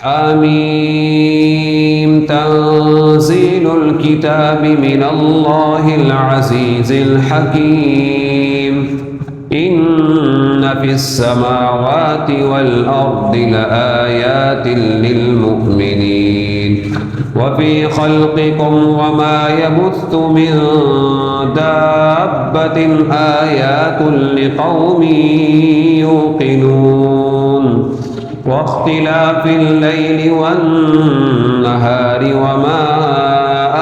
حميم تنزيل الكتاب من الله العزيز الحكيم إن في السماوات والأرض لآيات للمؤمنين وفي خلقكم وما يبث من دابة آيات لقوم يوقنون واختلاف الليل والنهار وما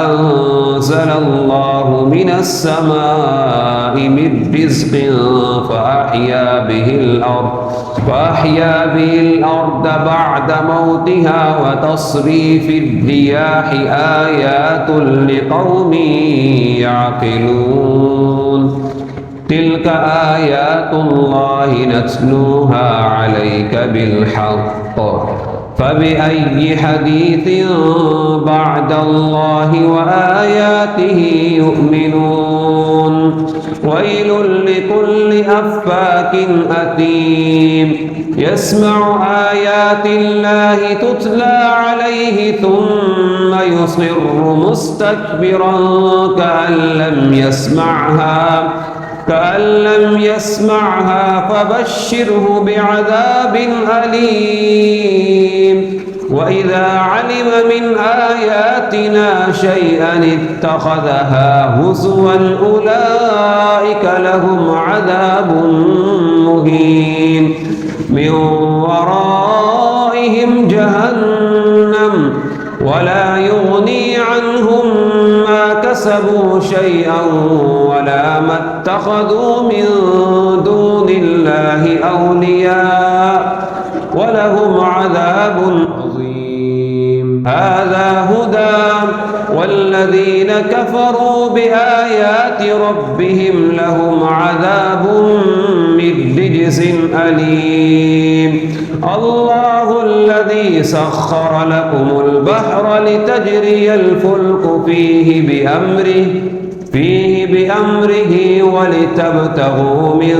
أنزل الله من السماء من رزق فأحيا به الأرض بعد موتها وتصريف الرياح آيات لقوم يعقلون تلك آيات الله نتلوها عليك بالحق فبأي حديث بعد الله وآياته يؤمنون ويل لكل أفاك أثيم يسمع آيات الله تتلى عليه ثم يصر مستكبرا كأن لم يسمعها فبشره بعذاب أليم وإذا علم من آياتنا شيئا اتخذها هزوا أولئك لهم عذاب مهين من ورائهم جهنم ولا يغني عنهم ما كسبوا شيئا ولا ما اتخذوا من دون الله أولياء ولهم عذاب عظيم هذا هدى والذين كفروا بآيات ربهم لهم عذاب من رجز أليم الله الذي سخر لكم البحر لتجري الفلك فيه بأمره ولتبتغوا من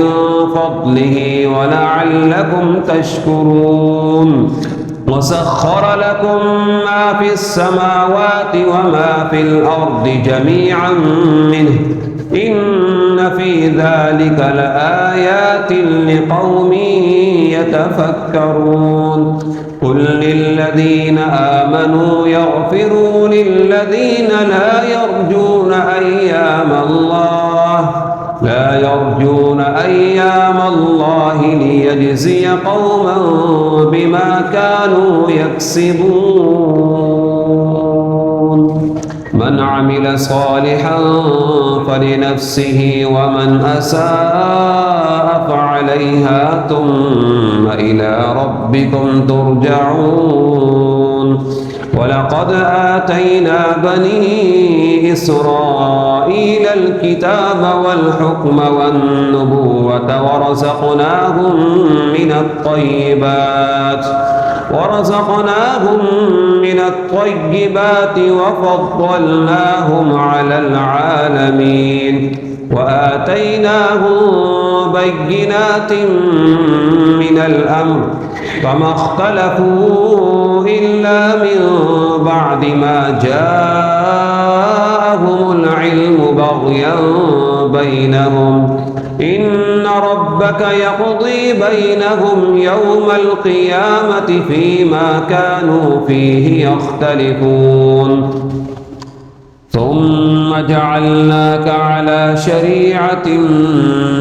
فضله ولعلكم تشكرون وسخر لكم ما في السماوات وما في الأرض جميعا منه إن في ذلك لآيات لقوم يتفكرون قل للذين آمنوا يغفروا للذين لا يرجون أيام الله ليجزي قوما بما كانوا يكسبون من عمل صالحا فلنفسه ومن أساء فعليها ثم إلى ربكم ترجعون ولقد آتينا بني إسرائيل الكتاب والحكم والنبوة ورزقناهم من الطيبات وفضلناهم على العالمين وآتيناهم بينات من الأمر فما اختلفوا إلا من بعد ما جاءهم العلم بغيا بينهم إن ربك يقضي بينهم يوم القيامة فيما كانوا فيه يختلفون ثم جعلناك على شريعة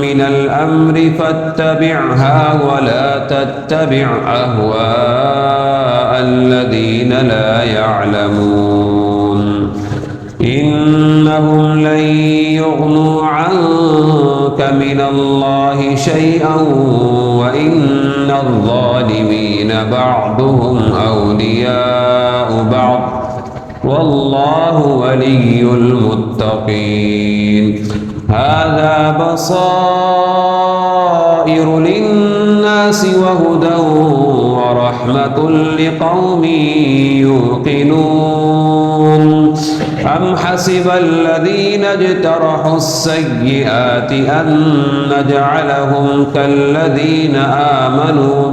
من الأمر فاتبعها ولا تتبع أهواء الذين لا يعلمون إنهم لن يغنوا عنك من الله شيئا وإن الظالمين بعضهم أولياء بعض والله ولي المتقين هذا بصائر للناس وهدى ورحمة لقوم يوقنون أم حسب الذين اجترحوا السيئات أن نجعلهم كالذين آمنوا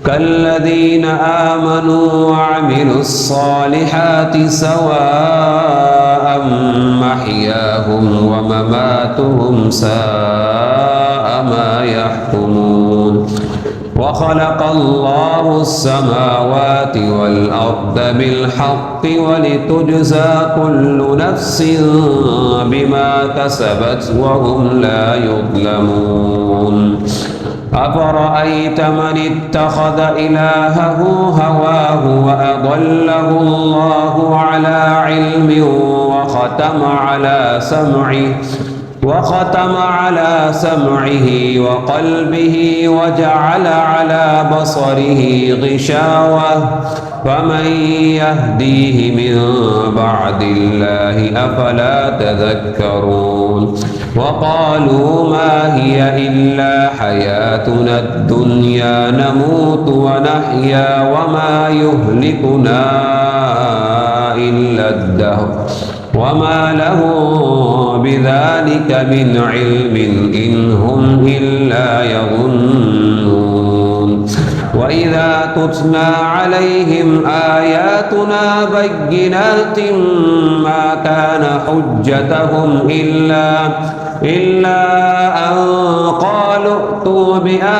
كالذين آمنوا وعملوا الصالحات سواء محياهم ومماتهم ساء ما يحكمون وخلق الله السماوات والأرض بالحق ولتجزى كل نفس بما كسبت وهم لا يظلمون أفرأيت من اتخذ إلهه هواه وأضله الله على علم وختم على سمعه وقلبه وجعل على بصره غشاوة فمن يهديه من بعد الله أفلا تذكرون وقالوا ما هي إلا حياتنا الدنيا نموت ونحيا وما يهلكنا إلا الدهر وما له بذلك من علم إن هم إلا يظنون وإذا تتلى عليهم آياتنا بينات ما كان حجتهم إلا أن قالوا ائتوا بآبائنا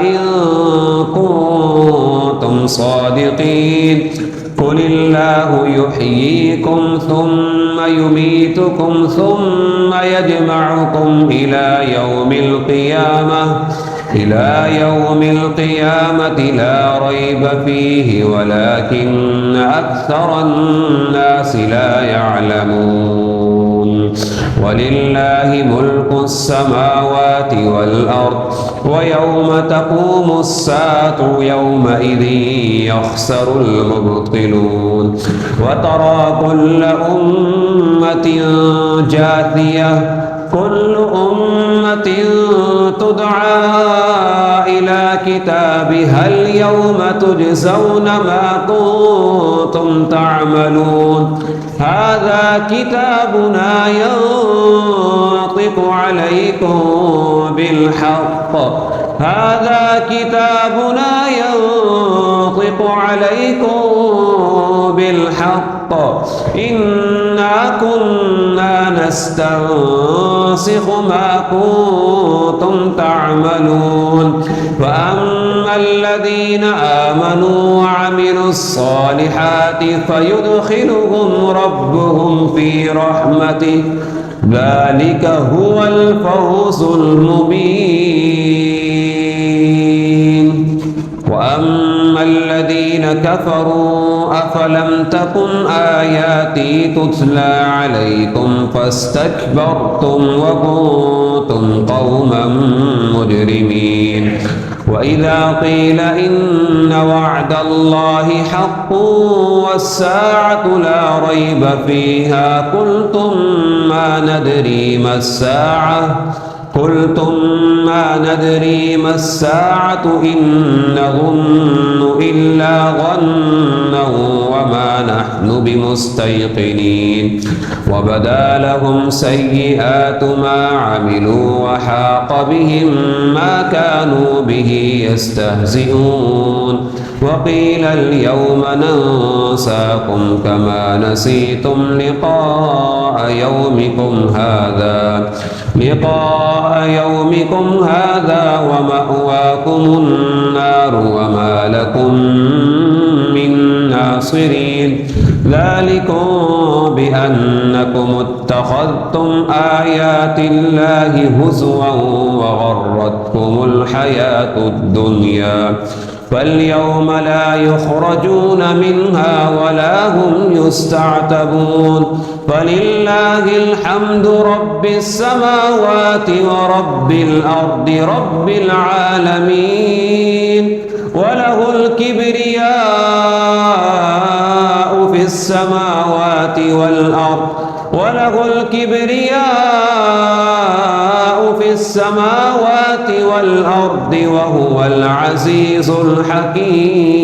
إن كنتم صادقين قل الله يحييكم ثم يميتكم ثم يجمعكم إلى يوم القيامة لا ريب فيه ولكن أكثر الناس لا يعلمون ولله ملك السماوات والأرض ويوم تقوم الساعة يومئذ يخسر المبطلون وترى كل أمة جاثية كل أمة تدعى إلى كتابها اليوم تجزون ما كنتم تعملون هذا كتابنا ينطق عليكم بالحق إنا كنا نستنسخ ما كنتم تعملون فأما الذين آمنوا وعملوا الصالحات فيدخلهم ربهم في رحمته ذلك هو الفوز المبين وأما الذين كفروا أفلم تكن آياتي تتلى عليكم فاستكبرتم وكنتم قوما مجرمين وإذا قيل إن وعد الله حق والساعة لا ريب فيها قلتم ما ندري ما الساعة إن نظن إلا ظنا وما نحن بمستيقنين وبدا لهم سيئات ما عملوا وحاق بهم ما كانوا به يستهزئون وقيل اليوم ننساكم كما نسيتم لقاء يومكم هذا ومأواكم النار وما لكم من ناصرين ذلكم بأنكم اتخذتم آيات الله هزوا وغرتكم الحياة الدنيا فاليوم لا يخرجون منها ولا هم يستعتبون فلله الحمد رب السماوات ورب الأرض رب العالمين وله الكبرياء في السماوات والأرض وهو العزيز الحكيم.